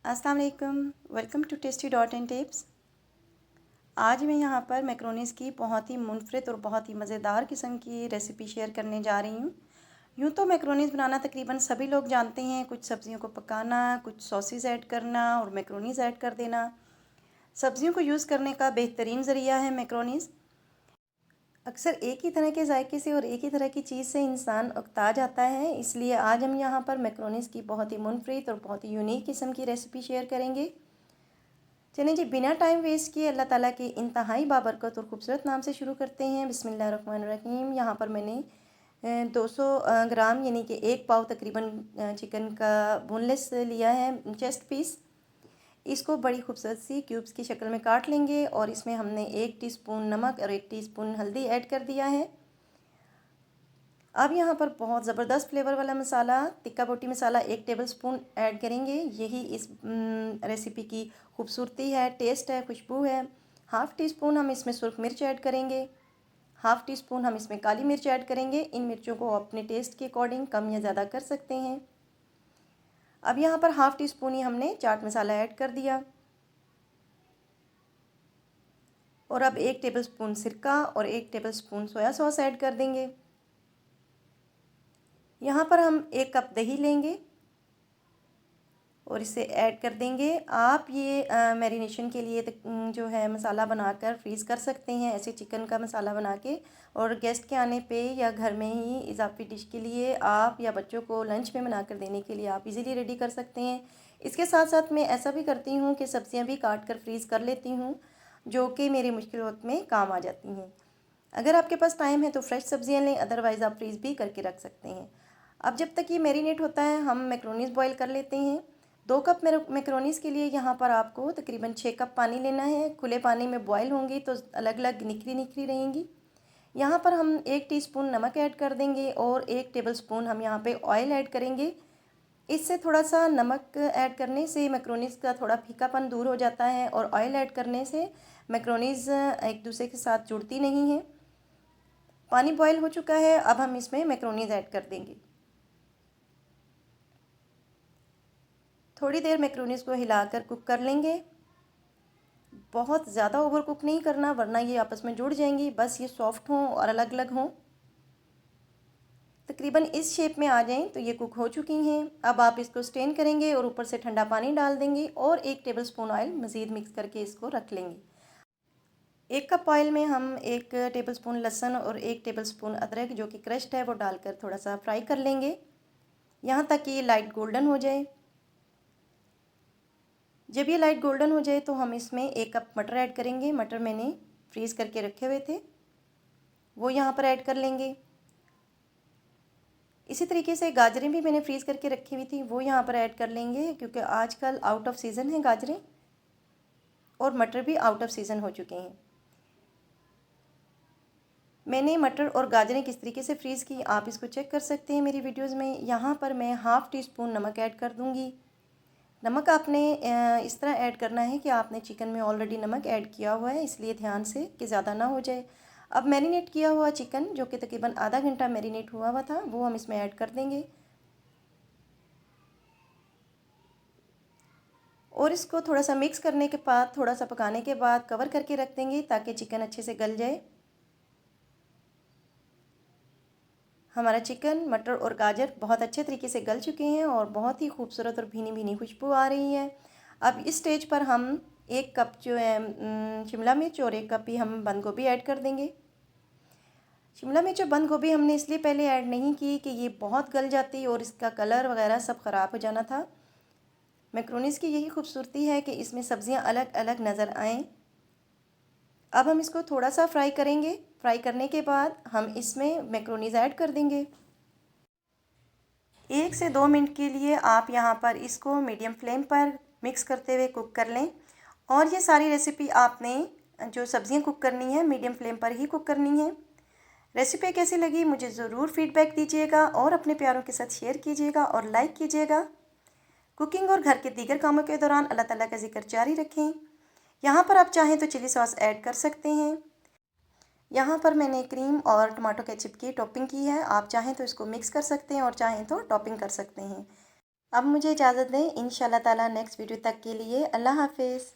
अस्सलाम वालेकुम, welcome to tasty dot and tips. आज मैं यहाँ पर मैक्रोनीज़ की बहुत ही मुनफरिद और बहुत ही मज़ेदार किस्म की रेसिपी शेयर करने जा रही हूँ। यूँ तो मैक्रोनीज़ बनाना तकरीबन सभी लोग जानते हैं, कुछ सब्ज़ियों को पकाना, कुछ सॉसेस ऐड करना और मैक्रोनीज़ ऐड कर देना। सब्ज़ियों को यूज़ करने का बेहतरीन ज़रिया है मैक्रोनीज़। अक्सर एक ही तरह के जायके से और एक ही तरह की चीज़ से इंसान उकता जाता है, इसलिए आज हम यहाँ पर मैक्रोनीज़ की बहुत ही मुनफरिद और बहुत ही यूनिक किस्म की रेसिपी शेयर करेंगे। चलें जी, बिना टाइम वेस्ट किए अल्लाह ताला के इंतहाई बाबरकत और ख़ूबसूरत नाम से शुरू करते हैं। बिस्मिल्लाहिर्रहमानिर्रहीम। यहाँ पर मैंने 200 ग्राम यानी कि एक पाव तकरीबन चिकन का बोनलेस लिया है, चेस्ट पीस। इसको बड़ी खूबसूरत सी क्यूब्स की शक्ल में काट लेंगे और इसमें हमने 1 टीस्पून नमक और 1 टीस्पून हल्दी ऐड कर दिया है। अब यहाँ पर बहुत ज़बरदस्त फ्लेवर वाला मसाला टिक्का बोटी मसाला 1 टेबलस्पून ऐड करेंगे। यही इस रेसिपी की खूबसूरती है, टेस्ट है, खुशबू है। हाफ़ टी स्पून हम इसमें सुरख मिर्च ऐड करेंगे। हाफ़ टी स्पून हम इसमें काली मिर्च ऐड करेंगे। इन मिर्चों को अपने टेस्ट के अकॉर्डिंग कम या ज़्यादा कर सकते हैं। अब यहाँ पर हाफ़ टी स्पून ही हमने चाट मसाला ऐड कर दिया और अब 1 टेबलस्पून सिरका और 1 टेबलस्पून सोया सॉस ऐड कर देंगे। यहाँ पर हम 1 कप दही लेंगे और इसे ऐड कर देंगे। आप ये मैरिनेशन के लिए जो है मसाला बनाकर फ्रीज़ कर सकते हैं, ऐसे चिकन का मसाला बना के, और गेस्ट के आने पे या घर में ही इजाफी डिश के लिए आप या बच्चों को लंच में बनाकर देने के लिए आप इजीली रेडी कर सकते हैं। इसके साथ साथ मैं ऐसा भी करती हूँ कि सब्ज़ियाँ भी काट कर फ्रीज़ कर लेती हूँ, जो कि मेरे मुश्किल वक्त में काम आ जाती हैं। अगर आपके पास टाइम है तो फ्रेश सब्ज़ियाँ लें, अदरवाइज़ आप फ्रीज़ भी करके रख सकते हैं। अब जब तक ये मैरिनेट होता है हम मैक्रोनीज़ बॉईल कर लेते हैं। 2 कप मैक्रोनीज़ के लिए यहाँ पर आपको तकरीबन 6 कप पानी लेना है। खुले पानी में बॉईल होंगी तो अलग अलग निखरी निखरी रहेंगी। यहाँ पर हम 1 टीस्पून नमक ऐड कर देंगे और 1 टेबलस्पून हम यहाँ पे ऑयल ऐड करेंगे। इससे थोड़ा सा नमक ऐड करने से मैक्रोनीज़ का थोड़ा फीकापन दूर हो जाता है और ऑयल ऐड करने से मैक्रोनीज़ एक दूसरे के साथ जुड़ती नहीं है। पानी बॉईल हो चुका है, अब हम इसमें मैक्रोनीज़ ऐड कर देंगे। थोड़ी देर मैक्रोनीज़ को हिलाकर कुक कर लेंगे। बहुत ज़्यादा ओवर कुक नहीं करना वरना ये आपस में जुड़ जाएंगी, बस ये सॉफ्ट हों और अलग अलग हों। तकरीबन इस शेप में आ जाएं तो ये कुक हो चुकी हैं। अब आप इसको स्टेन करेंगे और ऊपर से ठंडा पानी डाल देंगे और 1 टेबलस्पून ऑयल मज़ीद मिक्स करके इसको रख लेंगे। 1 कप ऑयल में हम 1 टेबलस्पून लहसुन और 1 टेबलस्पून अदरक जो कि क्रश्ड है वो डालकर थोड़ा सा फ्राई कर लेंगे, यहाँ तक कि ये लाइट गोल्डन हो जाए। जब ये लाइट गोल्डन हो जाए तो हम इसमें 1 कप मटर ऐड करेंगे। मटर मैंने फ्रीज़ करके रखे हुए थे, वो यहाँ पर ऐड कर लेंगे। इसी तरीके से गाजरें भी मैंने फ्रीज़ करके रखी हुई थी, वो यहाँ पर ऐड कर लेंगे, क्योंकि आजकल आउट ऑफ सीज़न है गाजरें और मटर भी आउट ऑफ सीज़न हो चुके हैं। मैंने मटर और गाजरें किस तरीके से फ्रीज़ की आप इसको चेक कर सकते हैं मेरी वीडियोज़ में। यहाँ पर मैं हाफ़ टी स्पून नमक ऐड कर दूँगी। नमक आपने इस तरह ऐड करना है कि आपने चिकन में ऑलरेडी नमक ऐड किया हुआ है, इसलिए ध्यान से कि ज़्यादा ना हो जाए। अब मैरिनेट किया हुआ चिकन जो कि तकरीबन आधा घंटा मैरिनेट हुआ था वो हम इसमें ऐड कर देंगे और इसको थोड़ा सा मिक्स करने के बाद, थोड़ा सा पकाने के बाद कवर करके रख देंगे ताकि चिकन अच्छे से गल जाए। हमारा चिकन, मटर और गाजर बहुत अच्छे तरीके से गल चुके हैं और बहुत ही खूबसूरत और भीनी भीनी खुशबू आ रही है। अब इस स्टेज पर हम 1 कप जो है शिमला मिर्च और 1 कप ही हम बंद गोभी ऐड कर देंगे। शिमला मिर्च और बंद गोभी हमने इसलिए पहले ऐड नहीं की कि ये बहुत गल जाती और इसका कलर वगैरह सब ख़राब हो जाना था। मैक्रोनीज़ की यही खूबसूरती है कि इसमें सब्ज़ियाँ अलग अलग नज़र आएँ। अब हम इसको थोड़ा सा फ्राई करेंगे। फ्राई करने के बाद हम इसमें मैक्रोनीज़ ऐड कर देंगे। 1 से 2 मिनट के लिए आप यहाँ पर इसको मीडियम फ्लेम पर मिक्स करते हुए कुक कर लें। और ये सारी रेसिपी आपने जो सब्ज़ियाँ कुक करनी है मीडियम फ्लेम पर ही कुक करनी है। रेसिपी कैसी लगी मुझे ज़रूर फीडबैक दीजिएगा और अपने प्यारों के साथ शेयर कीजिएगा और लाइक कीजिएगा। कुकिंग और घर के दीगर कामों के दौरान अल्लाह ताला का जिक्र जारी रखें। यहाँ पर आप चाहें तो चिली सॉस ऐड कर सकते हैं। यहाँ पर मैंने क्रीम और टमाटो केचप की टॉपिंग की है, आप चाहें तो इसको मिक्स कर सकते हैं और चाहें तो टॉपिंग कर सकते हैं। अब मुझे इजाज़त दें, इंशाल्लाह ताला नेक्स्ट वीडियो तक के लिए अल्लाह हाफ़िज़।